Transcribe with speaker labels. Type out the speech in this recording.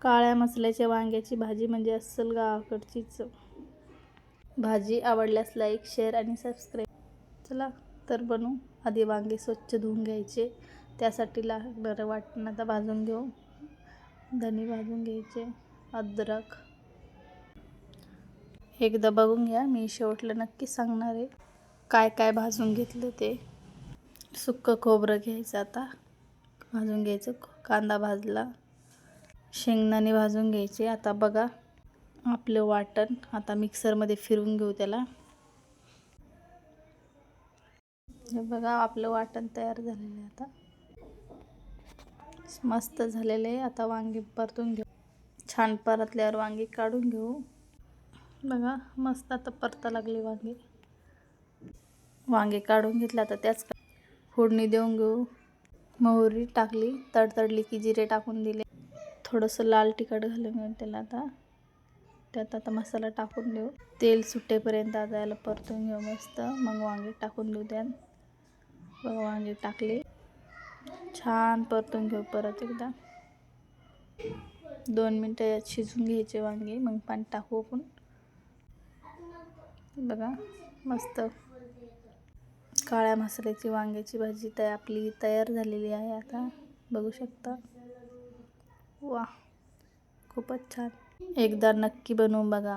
Speaker 1: काळ्या मसाल्याच्या वांग्याची भाजी म्हणजे अस्सल गावाकडची चव. भाजी आवडल्यास लाईक, शेअर आणि सबस्क्राईब. चला तर बनवू. आधी वांगे स्वच्छ धुवून घ्यायचे. त्यासाठी लागणारं वाटण आता भाजून घेऊ. धने भाजून घ्यायचे, अद्रक. एकदा बघून घ्या, मी शेवटला नक्की सांगणार आहे काय काय भाजून घेतलं ते. सुक्कं खोबरं घ्यायचं, आता भाजून घ्यायचं. कांदा भाजला, शेंगदाणे भाजून घ्यायचे. आता बघा आपलं वाटण आता मिक्सरमध्ये फिरवून घेऊ त्याला. हे बघा आपलं वाटण तयार झालेलं आहे. आता मस्त झालेलं आहे. आता वांगी परतून घेऊ. छान परतल्यावर वांगी काढून घेऊ. बघा मस्त आता परता लागले वांगे काढून घेतले. आता त्याच फोडणी देऊन घेऊ. मोहरी टाकली, तडतडली की जिरे टाकून दिले. थोडंसं लाल तिखट घालून घेऊ त्याला. आता त्यात आता मसाला टाकून देऊ. तेल सुटेपर्यंत आता याला परतून घेऊ मस्त. मग वांगे टाकून देऊ त्यात. बघा वांगे टाकले, छान परतून घेऊ. परत एकदा 2 मिनटं यात शिजून घ्यायचे वांगे, मग पाणी टाकू आपण. बघा मस्त काळ्या मसाल्याची वांग्याची भाजी आपली तयार झालेली आहे. आता बघू शकता. वा, खूपच छान. एकदा नक्की बनवून बघा.